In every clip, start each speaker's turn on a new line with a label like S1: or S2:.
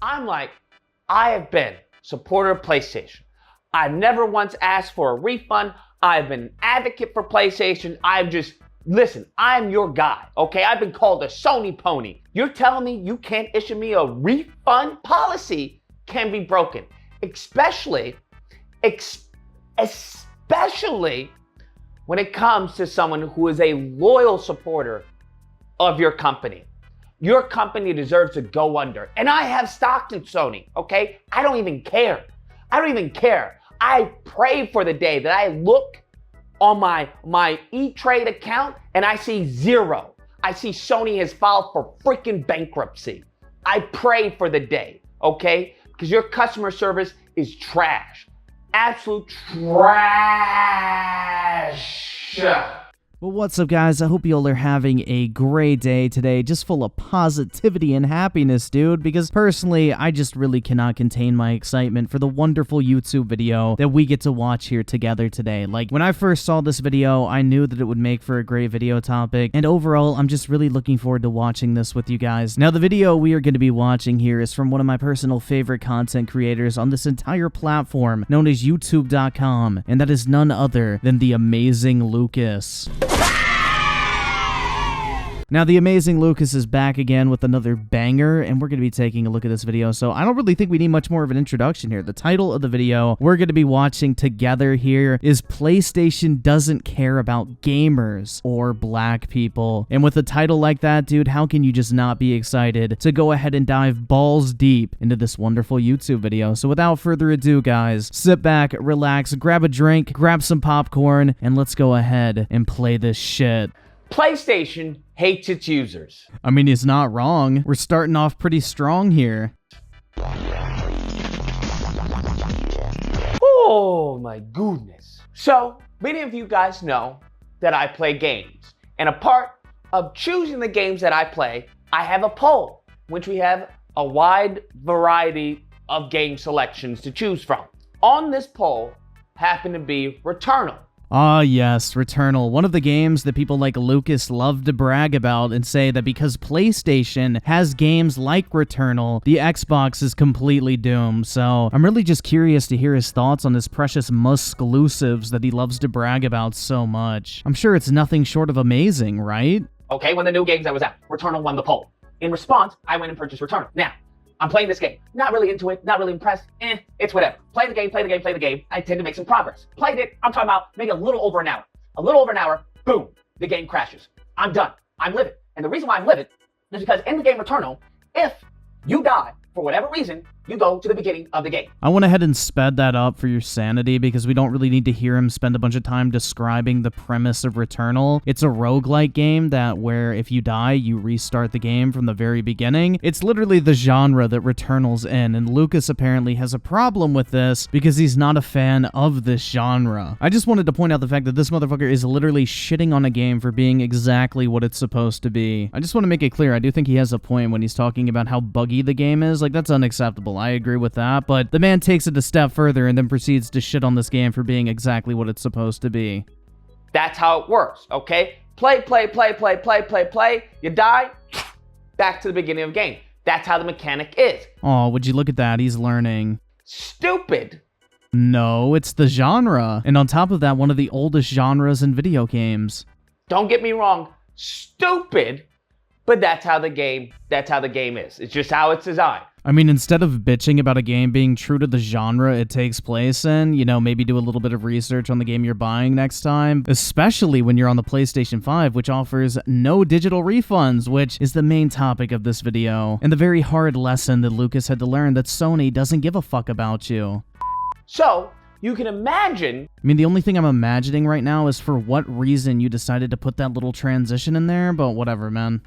S1: I'm like, I have been supporter of PlayStation. I've never once asked for a refund. I've been an advocate for PlayStation. Listen, I'm your guy, okay? I've been called a Sony pony. You're telling me you can't issue me a refund? Policy can be broken, especially when it comes to someone who is a loyal supporter of your company. Your company deserves to go under. And I have stock in Sony, okay? I don't even care. I pray for the day that I look on my E-Trade account and I see zero. I see Sony has filed for freaking bankruptcy. I pray for the day, okay? Because your customer service is trash. Absolute trash.
S2: Well, what's up, guys? I hope you all are having a great day today, just full of positivity and happiness, dude, because personally, I just really cannot contain my excitement for the wonderful YouTube video that we get to watch here together today. Like, when I first saw this video, I knew that it would make for a great video topic, and overall, I'm just really looking forward to watching this with you guys. Now, the video we are going to be watching here is from one of my personal favorite content creators on this entire platform, known as YouTube.com, and that is none other than the amazing Lucas. Now, the amazing Lucas is back again with another banger, and we're going to be taking a look at this video, so I don't really think we need much more of an introduction here. The title of the video we're going to be watching together here is PlayStation Doesn't Care About Gamers or Black People. And with a title like that, dude, how can you just not be excited to go ahead and dive balls deep into this wonderful YouTube video? So without further ado, guys, sit back, relax, grab a drink, grab some popcorn, and let's go ahead and play this shit.
S1: PlayStation hates its users.
S2: I mean, he's not wrong. We're starting off pretty strong here.
S1: Oh my goodness. So, many of you guys know that I play games. And a part of choosing the games that I play, I have a poll, which we have a wide variety of game selections to choose from. On this poll happened to be Returnal.
S2: Ah, yes, Returnal, one of the games that people like Lucas love to brag about and say that because PlayStation has games like Returnal, the Xbox is completely doomed. So I'm really just curious to hear his thoughts on his precious musclusives that he loves to brag about so much. I'm sure it's nothing short of amazing, right?
S1: Okay, when the new games that was out, Returnal won the poll. In response, I went and purchased Returnal. Now, I'm playing this game. Not really into it, not really impressed. It's whatever. Play the game. I tend to make some progress. Played it, I'm talking about maybe a little over an hour. Boom, the game crashes. I'm done. I'm livid. And the reason why I'm livid is because in the game Returnal, if you die for whatever reason, you go to the beginning of the game.
S2: I went ahead and sped that up for your sanity because we don't really need to hear him spend a bunch of time describing the premise of Returnal. It's a roguelike game that where if you die, you restart the game from the very beginning. It's literally the genre that Returnal's in, and Lucas apparently has a problem with this because he's not a fan of this genre. I just wanted to point out the fact that this motherfucker is literally shitting on a game for being exactly what it's supposed to be. I just want to make it clear, I do think he has a point when he's talking about how buggy the game is. Like, that's unacceptable. I agree with that, but the man takes it a step further and then proceeds to shit on this game for being exactly what it's supposed to be.
S1: That's how it works, okay? Play. You die, back to the beginning of the game. That's how the mechanic is.
S2: Oh, would you look at that? He's learning.
S1: Stupid.
S2: No, it's the genre. And on top of that, one of the oldest genres in video games.
S1: Don't get me wrong, stupid, but that's how the game is. It's just how it's designed.
S2: I mean, instead of bitching about a game being true to the genre it takes place in, you know, maybe do a little bit of research on the game you're buying next time, especially when you're on the PlayStation 5, which offers no digital refunds, which is the main topic of this video, and the very hard lesson that Lucas had to learn that Sony doesn't give a fuck about you.
S1: So, you can imagine...
S2: I mean, the only thing I'm imagining right now is for what reason you decided to put that little transition in there, but whatever, man.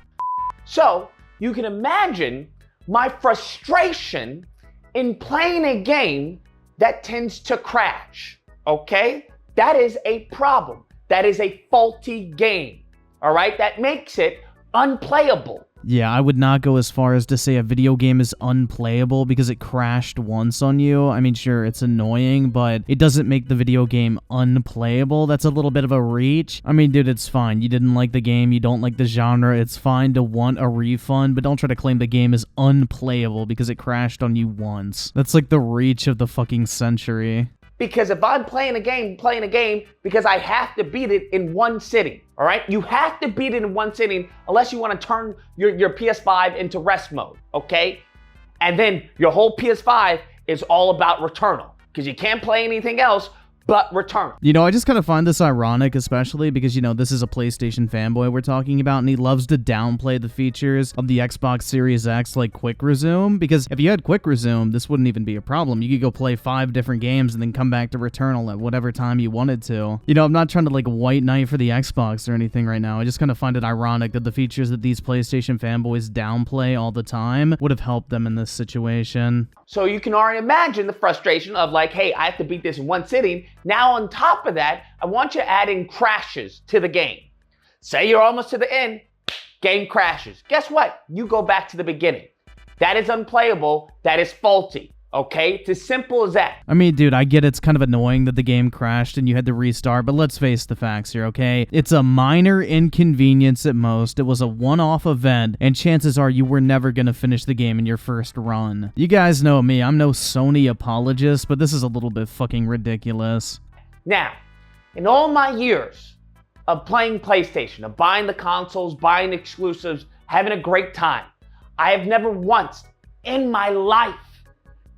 S1: So, you can imagine my frustration in playing a game that tends to crash, okay? That is a problem. That is a faulty game, all right? That makes it unplayable.
S2: Yeah, I would not go as far as to say a video game is unplayable because it crashed once on you. I mean, sure, it's annoying, but it doesn't make the video game unplayable. That's a little bit of a reach. I mean, dude, it's fine. You didn't like the game, you don't like the genre. It's fine to want a refund, but don't try to claim the game is unplayable because it crashed on you once. That's like the reach of the fucking century.
S1: Because if I'm playing a game because I have to beat it in one sitting, all right? You have to beat it in one sitting unless you want to turn your PS5 into rest mode, okay? And then your whole PS5 is all about Returnal because you can't play anything else but Returnal.
S2: You know, I just kind of find this ironic, especially because, you know, this is a PlayStation fanboy we're talking about, and he loves to downplay the features of the Xbox Series X like Quick Resume, because if you had Quick Resume, this wouldn't even be a problem. You could go play 5 different games and then come back to Returnal at whatever time you wanted to. You know, I'm not trying to like white knight for the Xbox or anything right now. I just kind of find it ironic that the features that these PlayStation fanboys downplay all the time would have helped them in this situation.
S1: So you can already imagine the frustration of like, hey, I have to beat this in one sitting. Now on top of that, I want you to add in crashes to the game. Say you're almost to the end, game crashes. Guess what? You go back to the beginning. That is unplayable. That is faulty. Okay? It's as simple as that.
S2: I mean, dude, I get it's kind of annoying that the game crashed and you had to restart, but let's face the facts here, okay? It's a minor inconvenience at most. It was a one-off event, and chances are you were never going to finish the game in your first run. You guys know me, I'm no Sony apologist, but this is a little bit fucking ridiculous.
S1: Now, in all my years of playing PlayStation, of buying the consoles, buying exclusives, having a great time, I have never once in my life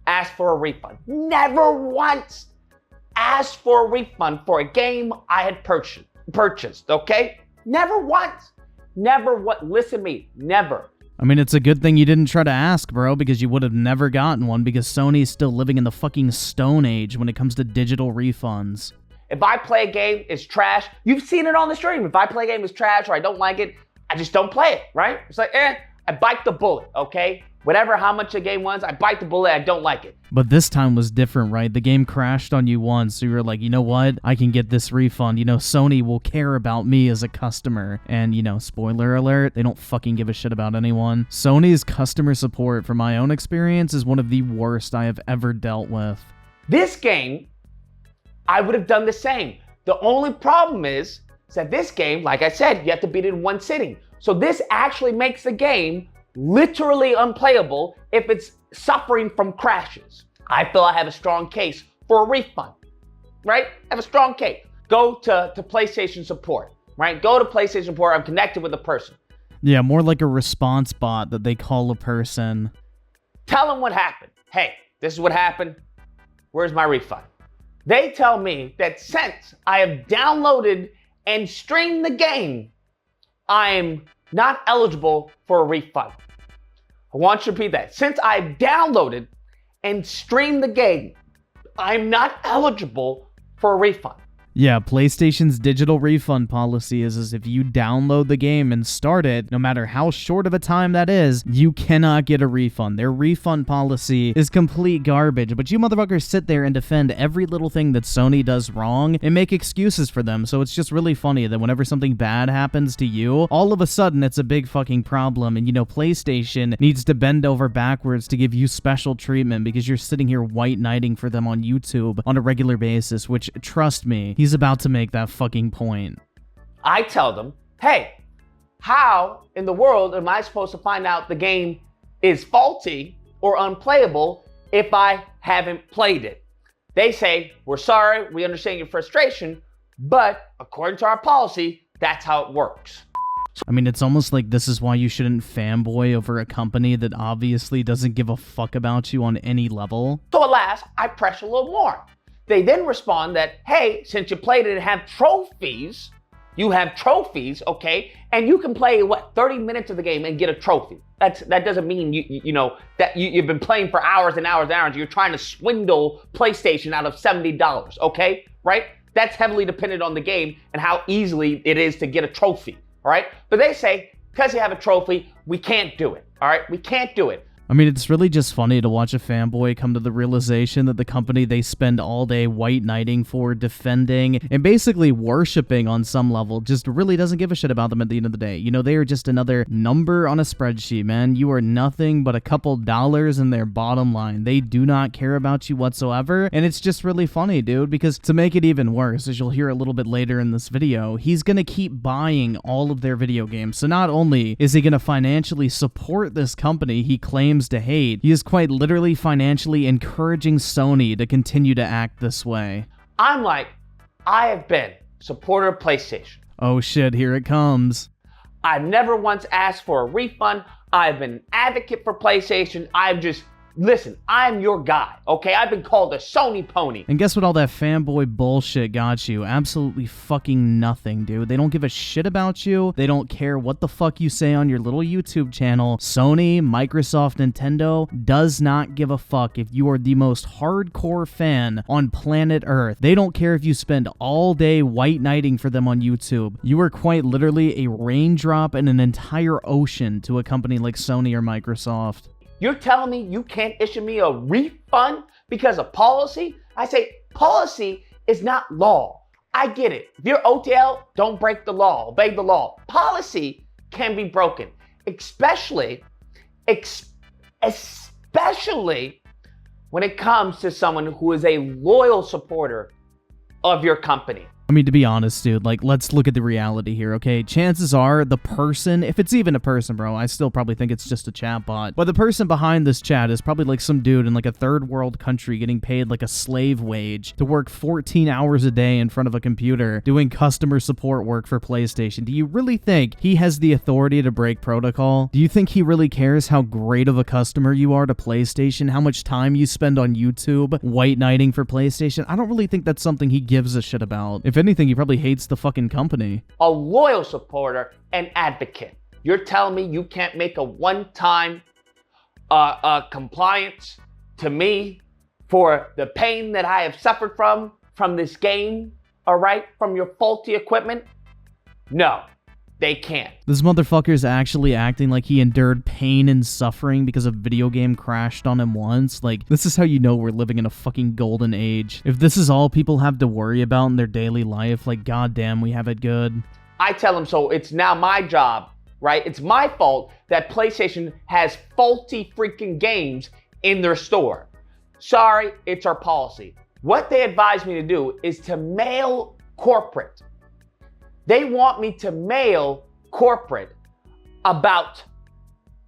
S1: asked for a refund. Never once asked for a refund for a game I had purchased, okay? Never once. Listen to me, never.
S2: I mean, it's a good thing you didn't try to ask, bro, because you would have never gotten one because Sony's still living in the fucking Stone Age when it comes to digital refunds.
S1: If I play a game, it's trash. You've seen it on the stream. If I play a game, it's trash or I don't like it, I just don't play it, right? It's like, I bite the bullet, okay? Whatever, how much the game was, I bite the bullet, I don't like it.
S2: But this time was different, right? The game crashed on you once, so you were like, you know what? I can get this refund. You know, Sony will care about me as a customer. And, you know, spoiler alert, they don't fucking give a shit about anyone. Sony's customer support, from my own experience, is one of the worst I have ever dealt with.
S1: This game, I would have done the same. The only problem is that this game, like I said, you have to beat it in one sitting. So this actually makes the game literally unplayable if it's suffering from crashes. I feel I have a strong case for a refund, right? I have a strong case. Go to PlayStation support, right? Go to PlayStation support. I'm connected with a person.
S2: Yeah, more like a response bot that they call a person.
S1: Tell them what happened. Hey, this is what happened. Where's my refund? They tell me that since I have downloaded and streamed the game, I am not eligible for a refund. I want you to repeat that. Since I've downloaded and streamed the game, I'm not eligible for a refund.
S2: Yeah, PlayStation's digital refund policy is if you download the game and start it, no matter how short of a time that is, you cannot get a refund. Their refund policy is complete garbage, but you motherfuckers sit there and defend every little thing that Sony does wrong and make excuses for them, so it's just really funny that whenever something bad happens to you, all of a sudden it's a big fucking problem, and you know, PlayStation needs to bend over backwards to give you special treatment because you're sitting here white knighting for them on YouTube on a regular basis, which, trust me, he's about to make that fucking point.
S1: I tell them, hey, how in the world am I supposed to find out the game is faulty or unplayable if I haven't played it? They say, we're sorry, we understand your frustration, but according to our policy, that's how it works.
S2: I mean, it's almost like this is why you shouldn't fanboy over a company that obviously doesn't give a fuck about you on any level.
S1: So alas, I press a little more. They then respond that, hey, since you played it and have trophies, okay, and you can play, 30 minutes of the game and get a trophy. That doesn't mean you've been playing for hours and hours and hours. You're trying to swindle PlayStation out of $70, okay, right? That's heavily dependent on the game and how easily it is to get a trophy, all right? But they say, because you have a trophy, we can't do it, all right? We can't do it.
S2: I mean, it's really just funny to watch a fanboy come to the realization that the company they spend all day white knighting for, defending, and basically worshiping on some level just really doesn't give a shit about them at the end of the day. You know, they are just another number on a spreadsheet, man. You are nothing but a couple dollars in their bottom line. They do not care about you whatsoever, and it's just really funny, dude, because to make it even worse, as you'll hear a little bit later in this video, he's gonna keep buying all of their video games. So not only is he gonna financially support this company he claims to hate, he is quite literally financially encouraging Sony to continue to act this way.
S1: I have been supporter of PlayStation.
S2: Oh shit, here it comes.
S1: I've never once asked for a refund. I've been an advocate for PlayStation. Listen, I'm your guy, okay? I've been called a Sony pony.
S2: And guess what all that fanboy bullshit got you? Absolutely fucking nothing, dude. They don't give a shit about you. They don't care what the fuck you say on your little YouTube channel. Sony, Microsoft, Nintendo does not give a fuck if you are the most hardcore fan on planet Earth. They don't care if you spend all day white knighting for them on YouTube. You are quite literally a raindrop in an entire ocean to a company like Sony or Microsoft.
S1: You're telling me you can't issue me a refund because of policy? I say policy is not law. I get it. If you're OTL, don't break the law, obey the law. Policy can be broken, especially when it comes to someone who is a loyal supporter of your company.
S2: I mean, to be honest, dude, like, let's look at the reality here, okay? Chances are the person, if it's even a person, bro, I still probably think it's just a chatbot, but the person behind this chat is probably like some dude in like a third world country getting paid like a slave wage to work 14 hours a day in front of a computer doing customer support work for PlayStation. Do you really think he has the authority to break protocol? Do you think he really cares how great of a customer you are to PlayStation, how much time you spend on YouTube white knighting for PlayStation? I don't really think that's something he gives a shit about. If anything, he probably hates the fucking company.
S1: A loyal supporter and advocate. You're telling me you can't make a one-time compliance to me for the pain that I have suffered from this game, all right? From your faulty equipment? No, they can't.
S2: This motherfucker's actually acting like he endured pain and suffering because a video game crashed on him once. Like, this is how you know we're living in a fucking golden age. If this is all people have to worry about in their daily life, like, goddamn, we have it good.
S1: I tell him, so it's now my job, right? It's my fault that PlayStation has faulty freaking games in their store. Sorry, it's our policy. What they advise me to do is to mail corporate. They want me to mail corporate about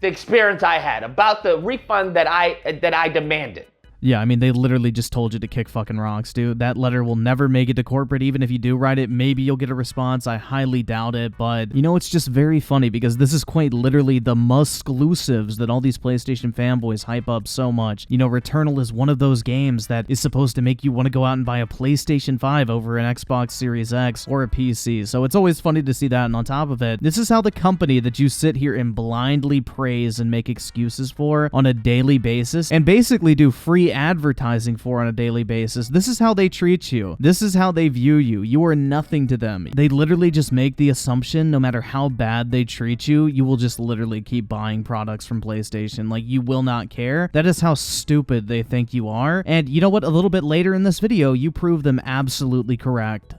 S1: the experience I had, about the refund that I demanded.
S2: Yeah, I mean, they literally just told you to kick fucking rocks, dude. That letter will never make it to corporate. Even if you do write it, maybe you'll get a response. I highly doubt it. But, you know, it's just very funny because this is quite literally the exclusives that all these PlayStation fanboys hype up so much. You know, Returnal is one of those games that is supposed to make you want to go out and buy a PlayStation 5 over an Xbox Series X or a PC. So it's always funny to see that. And on top of it, this is how the company that you sit here and blindly praise and make excuses for on a daily basis and basically do free advertising for on a daily basis. This is how they treat you. This is how they view you. You are nothing to them. They literally just make the assumption no matter how bad they treat you, you will just literally keep buying products from PlayStation. Like, you will not care. That is how stupid they think you are. And you know what? A little bit later in this video, you prove them absolutely correct.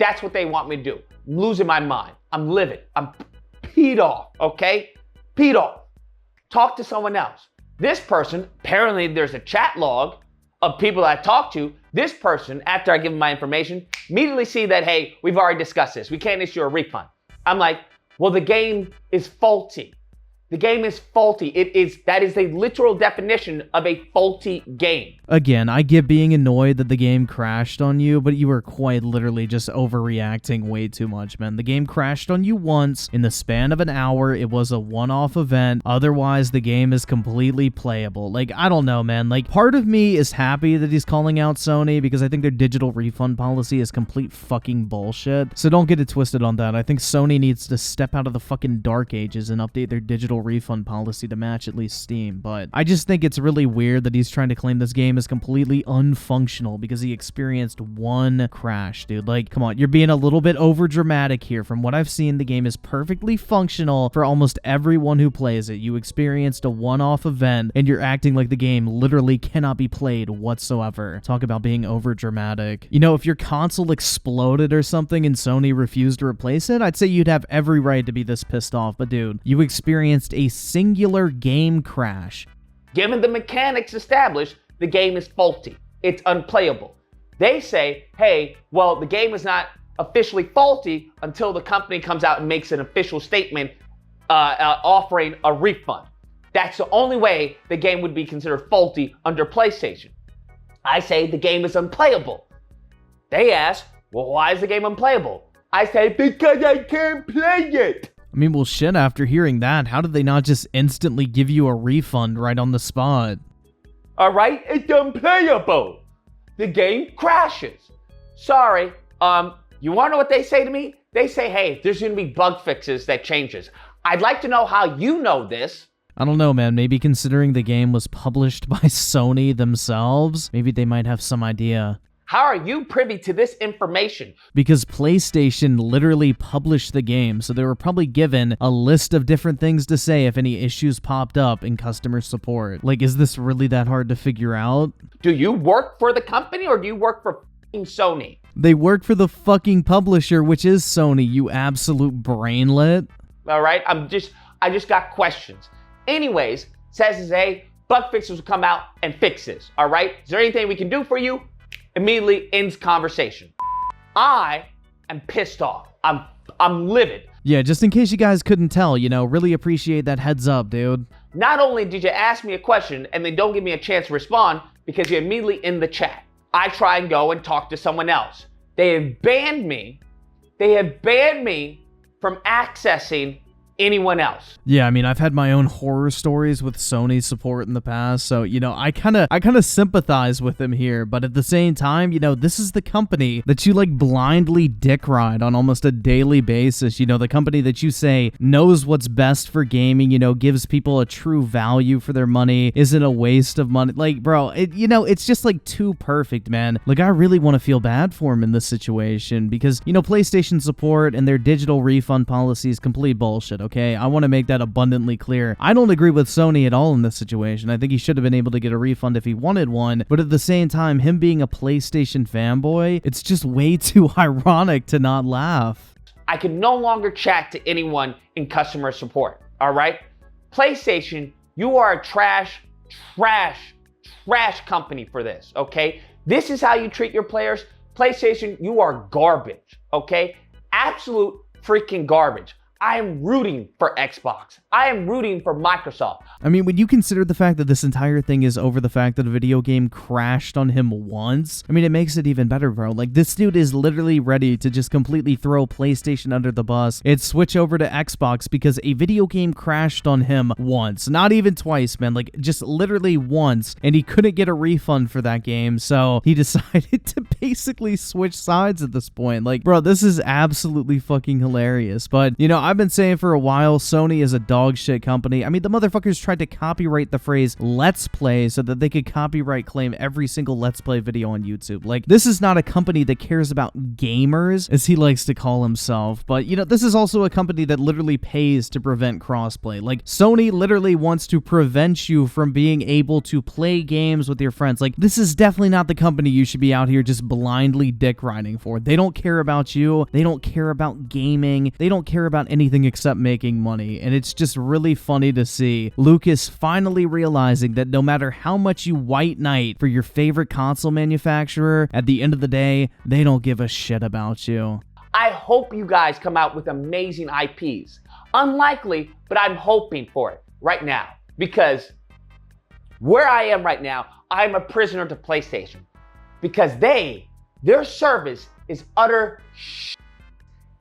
S1: That's what they want me to do. I'm losing my mind. I'm livid. I'm peed off, okay? Peed off. Talk to someone else. This person, apparently there's a chat log of people I talked to. This person, after I give them my information, immediately see that, hey, we've already discussed this. We can't issue a refund. I'm like, well, the game is faulty. The game is faulty. That is the literal definition of a faulty game.
S2: Again, I get being annoyed that the game crashed on you, but you were quite literally just overreacting way too much, man. The game crashed on you once in the span of an hour. It was a one-off event. Otherwise, the game is completely playable. Like, I don't know, man. Like, part of me is happy that he's calling out Sony because I think their digital refund policy is complete fucking bullshit. So don't get it twisted on that. I think Sony needs to step out of the fucking dark ages and update their digital refund policy to match at least Steam, but I just think it's really weird that he's trying to claim this game is completely unfunctional because he experienced one crash, dude. Like, come on, you're being a little bit over dramatic here. From what I've seen, the game is perfectly functional for almost everyone who plays it. You experienced a one-off event and you're acting like the game literally cannot be played whatsoever. Talk about being over dramatic. You know, if your console exploded or something and Sony refused to replace it, I'd say you'd have every right to be this pissed off, but dude, you experienced a singular game crash.
S1: Given the mechanics established, the game is faulty. It's unplayable. They say, hey, well, the game is not officially faulty until the company comes out and makes an official statement offering a refund. That's the only way the game would be considered faulty under PlayStation. I say the game is unplayable. They ask, well, why is the game unplayable? I say, because I can't play it.
S2: I mean, well, shit, after hearing that, how did they not just instantly give you a refund right on the spot?
S1: All right, it's unplayable. The game crashes. Sorry, you want to know what they say to me? They say, hey, there's going to be bug fixes that changes. I'd like to know how you know this.
S2: I don't know, man. Maybe considering the game was published by Sony themselves, maybe they might have some idea.
S1: How are you privy to this information?
S2: Because PlayStation literally published the game, so they were probably given a list of different things to say if any issues popped up in customer support. Like, is this really that hard to figure out?
S1: Do you work for the company or do you work for Sony?
S2: They work for the fucking publisher, which is Sony, you absolute brainlet.
S1: All right, I just got questions. Anyways, says, hey, bug fixers will come out and fix this. All right, is there anything we can do for you? Immediately ends conversation. I am pissed off. I'm livid.
S2: Yeah, just in case you guys couldn't tell, you know, really appreciate that heads up, dude.
S1: Not only did you ask me a question and then don't give me a chance to respond because you immediately end the chat. I try and go and talk to someone else. They have banned me. They have banned me from accessing anyone else.
S2: Yeah, I mean, I've had my own horror stories with Sony support in the past, so, you know, I kind of sympathize with them here, but at the same time, you know, this is the company that you, like, blindly dick ride on almost a daily basis, you know, the company that you say knows what's best for gaming, you know, gives people a true value for their money, isn't a waste of money. Like, bro, you know, it's just, like, too perfect, man. Like, I really want to feel bad for him in this situation, because, you know, PlayStation support and their digital refund policy is complete bullshit. Okay, I want to make that abundantly clear. I don't agree with Sony at all in this situation. I think he should have been able to get a refund if he wanted one, but at the same time, him being a PlayStation fanboy, it's just way too ironic to not laugh.
S1: I can no longer chat to anyone in customer support, all right? PlayStation, you are a trash company for this, okay? This is how you treat your players. PlayStation, you are garbage, okay? Absolute freaking garbage. I am rooting for Xbox. I am rooting for Microsoft.
S2: I mean, when you consider the fact that this entire thing is over the fact that a video game crashed on him once, I mean, it makes it even better, bro. Like, this dude is literally ready to just completely throw PlayStation under the bus and switch over to Xbox because a video game crashed on him once. Not even twice, man. Like, just literally once. And he couldn't get a refund for that game, so he decided to basically switch sides at this point. Like, bro, this is absolutely fucking hilarious. But, you know, I've been saying for a while, Sony is a dog shit company. I mean, the motherfuckers tried to copyright the phrase Let's Play so that they could copyright claim every single Let's Play video on YouTube. Like, this is not a company that cares about gamers, as he likes to call himself. But, you know, this is also a company that literally pays to prevent crossplay. Like, Sony literally wants to prevent you from being able to play games with your friends. Like, this is definitely not the company you should be out here just blindly dick riding for. They don't care about you. They don't care about gaming. They don't care about anything except making money, and it's just really funny to see Lucas finally realizing that no matter how much you white knight for your favorite console manufacturer, at the end of the day, they don't give a shit about you.
S1: I hope you guys come out with amazing IPs. Unlikely, but I'm hoping for it right now, because where I am right now, I'm a prisoner to PlayStation, because their service is utter shit.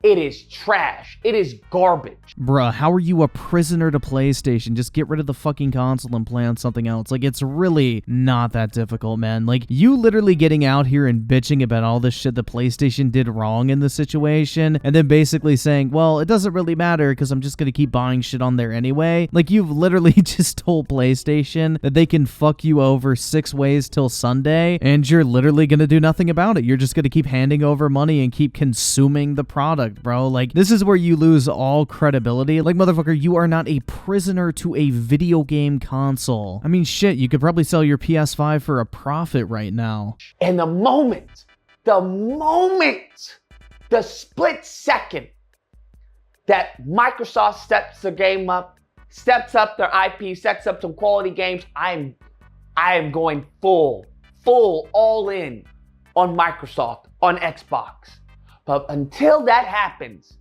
S1: It is trash. It is garbage.
S2: Bruh, how are you a prisoner to PlayStation? Just get rid of the fucking console and play on something else. Like, it's really not that difficult, man. Like, you literally getting out here and bitching about all this shit that PlayStation did wrong in the situation, and then basically saying, well, it doesn't really matter because I'm just gonna keep buying shit on there anyway. Like, you've literally just told PlayStation that they can fuck you over 6 ways till Sunday, and you're literally gonna do nothing about it. You're just gonna keep handing over money and keep consuming the product, bro. Like, this is where you lose all credibility. Like, motherfucker, you are not a prisoner to a video game console. I mean, shit, you could probably sell your PS5 for a profit right now.
S1: And the split second that Microsoft steps their game up, steps up their IP, sets up some quality games, I am going full all in on Microsoft, on Xbox. But until that happens,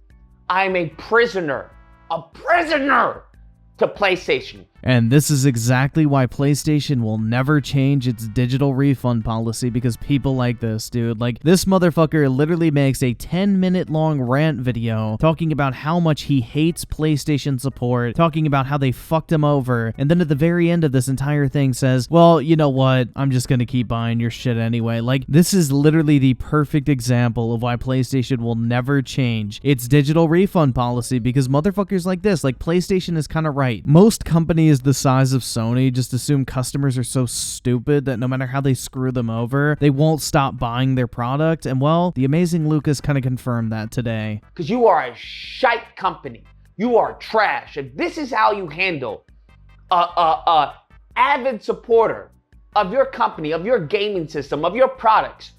S1: I'm a prisoner to PlayStation.
S2: And this is exactly why PlayStation will never change its digital refund policy, because people like this, dude. Like, this motherfucker literally makes a 10-minute long rant video talking about how much he hates PlayStation support, talking about how they fucked him over, and then at the very end of this entire thing says, well, you know what, I'm just gonna keep buying your shit anyway. Like, this is literally the perfect example of why PlayStation will never change its digital refund policy, because motherfuckers like this, like, PlayStation is kind of right. Most companies the size of Sony just assume customers are so stupid that no matter how they screw them over, they won't stop buying their product. And well, the amazing Lucas kind of confirmed that today.
S1: Because you are a shite company. You are trash. If this is how you handle a avid supporter of your company, of your gaming system, of your products,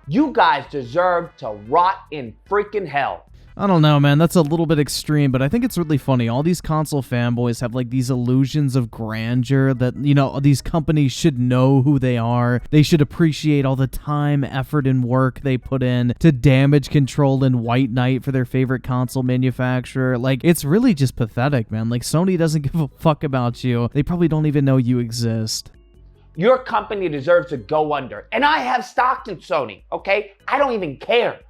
S1: you guys deserve to rot in freaking hell.
S2: I don't know, man. That's a little bit extreme, but I think it's really funny. All these console fanboys have like these illusions of grandeur that, you know, these companies should know who they are. They should appreciate all the time, effort, and work they put in to damage control and White Knight for their favorite console manufacturer. Like, it's really just pathetic, man. Like, Sony doesn't give a fuck about you. They probably don't even know you exist.
S1: Your company deserves to go under. And I have stock in Sony, okay? I don't even care.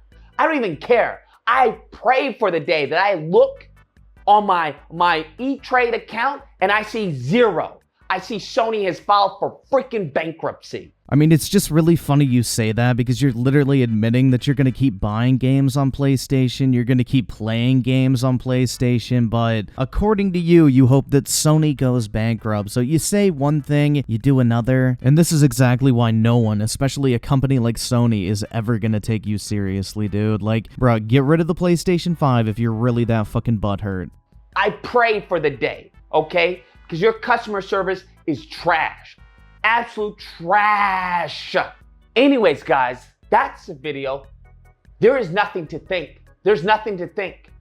S1: I pray for the day that I look on my E-Trade account and I see 0. I see Sony has filed for freaking bankruptcy.
S2: I mean, it's just really funny you say that, because you're literally admitting that you're going to keep buying games on PlayStation, you're going to keep playing games on PlayStation, but according to you, you hope that Sony goes bankrupt. So you say one thing, you do another, and this is exactly why no one, especially a company like Sony, is ever going to take you seriously, dude. Like, bro, get rid of the PlayStation 5 if you're really that fucking butthurt.
S1: I pray for the day, okay? Because your customer service is trash. Absolute trash. Anyways, guys, that's the video. There is nothing to think. There's nothing to think.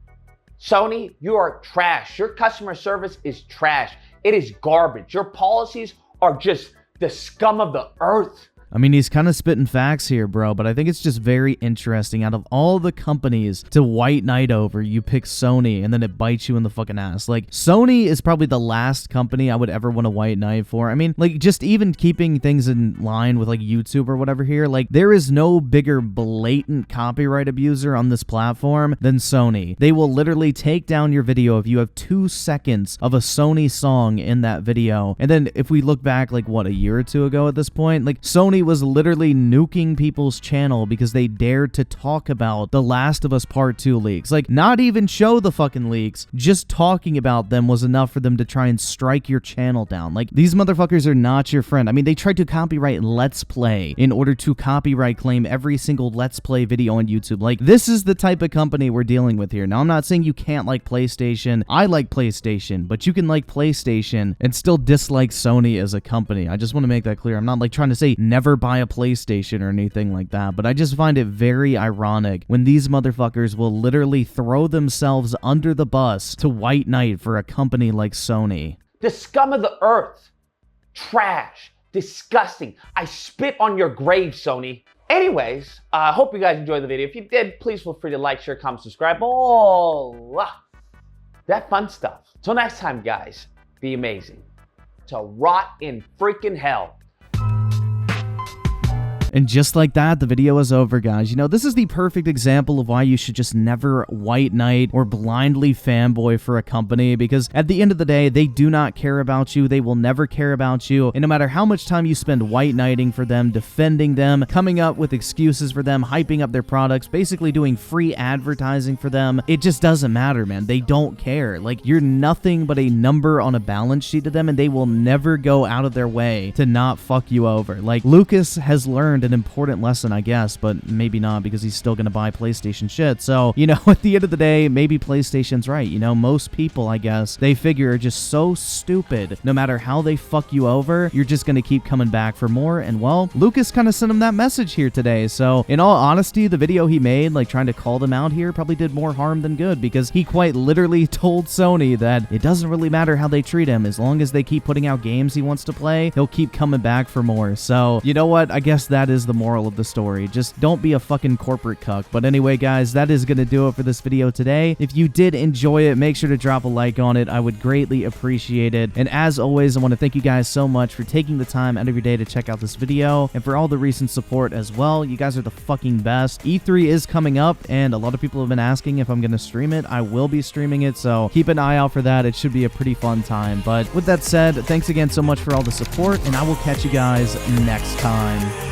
S1: Sony, you are trash. Your customer service is trash. It is garbage. Your policies are just the scum of the earth.
S2: I mean, he's kind of spitting facts here, bro, but I think it's just very interesting. Out of all the companies to White Knight over, you pick Sony, and then it bites you in the fucking ass. Like, Sony is probably the last company I would ever want to White Knight for. I mean, like, just even keeping things in line with, like, YouTube or whatever here, like, there is no bigger blatant copyright abuser on this platform than Sony. They will literally take down your video if you have 2 seconds of a Sony song in that video. And then if we look back, like, what, a year or two ago at this point, like, Sony was literally nuking people's channel because they dared to talk about The Last of Us Part 2 leaks. Like, not even show the fucking leaks, just talking about them was enough for them to try and strike your channel down. Like, these motherfuckers are not your friend. I mean, they tried to copyright Let's Play in order to copyright claim every single Let's Play video on YouTube. Like, this is the type of company we're dealing with here. Now, I'm not saying you can't like PlayStation. I like PlayStation, but you can like PlayStation and still dislike Sony as a company. I just want to make that clear. I'm not like trying to say never buy a PlayStation or anything like that, but I just find it very ironic when these motherfuckers will literally throw themselves under the bus to White Knight for a company like Sony.
S1: The scum of the earth. Trash. Disgusting. I spit on your grave, Sony. Anyways, I hope you guys enjoyed the video. If you did, please feel free to like, share, comment, subscribe. All that fun stuff. Till next time, guys, be amazing. To rot in freaking hell.
S2: And just like that, the video is over, guys. You know, this is the perfect example of why you should just never white knight or blindly fanboy for a company, because at the end of the day, they do not care about you. They will never care about you. And no matter how much time you spend white knighting for them, defending them, coming up with excuses for them, hyping up their products, basically doing free advertising for them, it just doesn't matter, man. They don't care. Like, you're nothing but a number on a balance sheet to them, and they will never go out of their way to not fuck you over. Like, Lucas has learned an important lesson, I guess, but maybe not, because he's still gonna buy PlayStation shit. So, you know, at the end of the day, maybe PlayStation's right. You know, most people, I guess, they figure are just so stupid. No matter how they fuck you over, you're just gonna keep coming back for more. And well, Lucas kind of sent him that message here today. So in all honesty, the video he made, like trying to call them out here, probably did more harm than good, because he quite literally told Sony that it doesn't really matter how they treat him. As long as they keep putting out games he wants to play, he'll keep coming back for more. So, you know what? I guess that is the moral of the story. Just don't be a fucking corporate cuck. But anyway, guys, that is going to do it for this video today. If you did enjoy it, make sure to drop a like on it. I would greatly appreciate it. And as always, I want to thank you guys so much for taking the time out of your day to check out this video, and for all the recent support as well. You guys are the fucking best. E3 is coming up, and a lot of people have been asking if I'm going to stream it. I will be streaming it, so keep an eye out for that. It should be a pretty fun time. But with that said, thanks again so much for all the support, and I will catch you guys next time.